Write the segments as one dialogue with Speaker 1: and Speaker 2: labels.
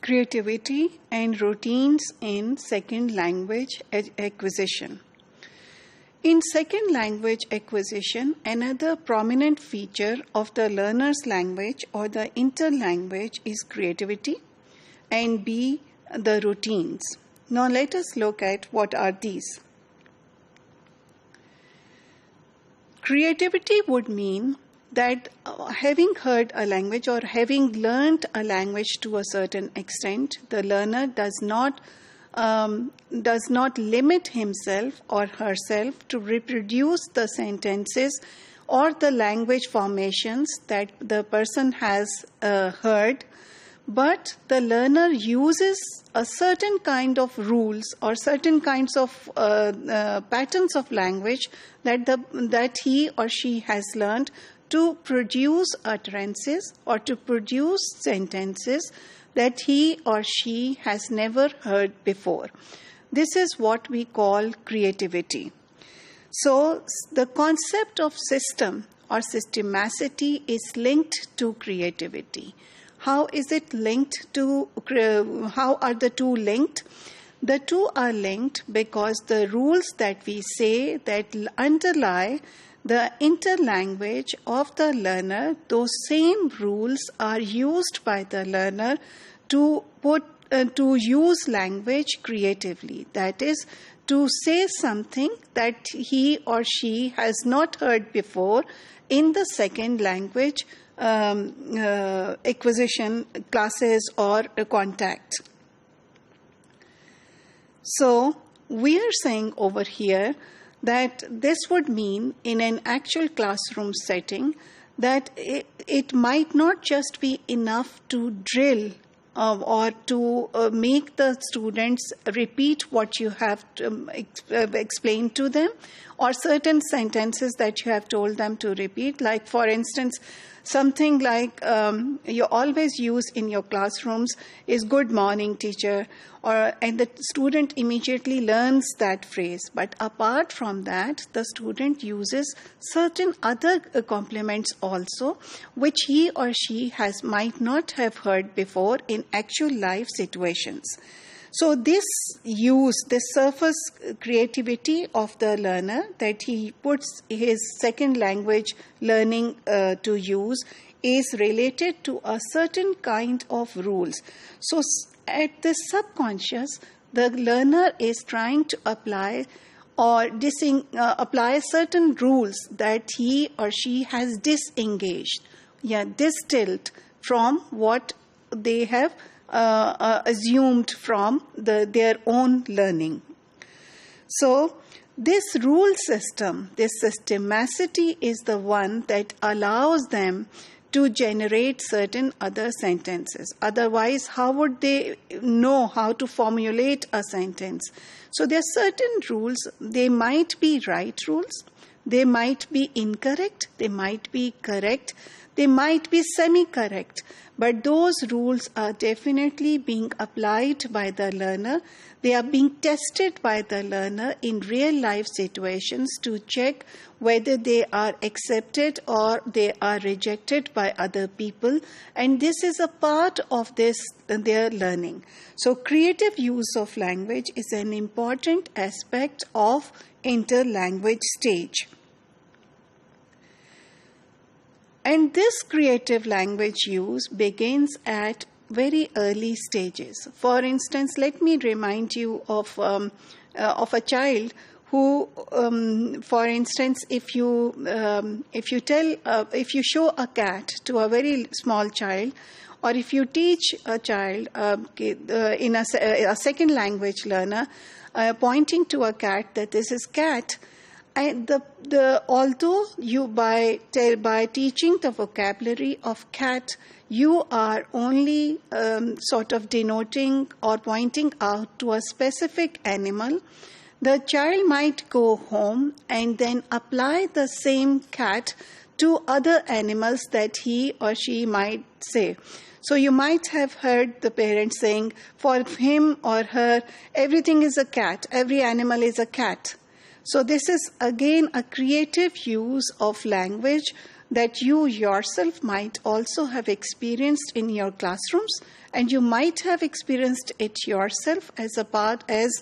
Speaker 1: Creativity and routines in second language acquisition. In second language acquisition, another prominent feature of the learner's language or the interlanguage is creativity, and B, the routines. Now let us look at what are these. Creativity would mean that having heard a language or having learned a language to a certain extent, the learner does not limit himself or herself to reproduce the sentences or the language formations that the person has heard, but the learner uses a certain kind of rules or certain kinds of patterns of language that he or she has learned to produce utterances or to produce sentences that he or she has never heard before. This is what we call creativity. So the concept of system or systemacity is linked to creativity. How is it linked to, how are the two linked? The two are linked because the rules that we say that underlie the interlanguage of the learner, those same rules are used by the learner to use language creatively. That is, to say something that he or she has not heard before in the second language acquisition classes or contact. So we are saying over here that this would mean in an actual classroom setting that it might not just be enough to drill or to make the students repeat what you have explained to them, or certain sentences that you have told them to repeat. Like, for instance, something like you always use in your classrooms is "Good morning, teacher," and the student immediately learns that phrase. But apart from that, the student uses certain other complements also, which he or she might not have heard before in actual life situations. So this surface creativity of the learner that he puts his second language learning to use is related to a certain kind of rules. So at the subconscious, the learner is trying to apply or apply certain rules that he or she has distilled from what they have assumed from their own learning. So this rule system, this systemacity is the one that allows them to generate certain other sentences. Otherwise, how would they know how to formulate a sentence? So there are certain rules. They might be right rules. They might be incorrect. They might be correct. They might be semi-correct. But those rules are definitely being applied by the learner. They are being tested by the learner in real-life situations to check whether they are accepted or they are rejected by other people. And this is a part of their learning. So creative use of language is an important aspect of interlanguage stage. And this creative language use begins at very early stages. For instance, let me remind you of a child who, for instance, if you show a cat to a very small child, or if you teach a child in a second language learner, pointing to a cat that this is cat. And although you by teaching the vocabulary of cat, you are only sort of denoting or pointing out to a specific animal, the child might go home and then apply the same cat to other animals that he or she might say. So you might have heard the parents saying, for him or her, everything is a cat, every animal is a cat. So this is again a creative use of language that you yourself might also have experienced in your classrooms, and you might have experienced it yourself as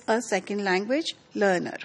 Speaker 1: a second language learner.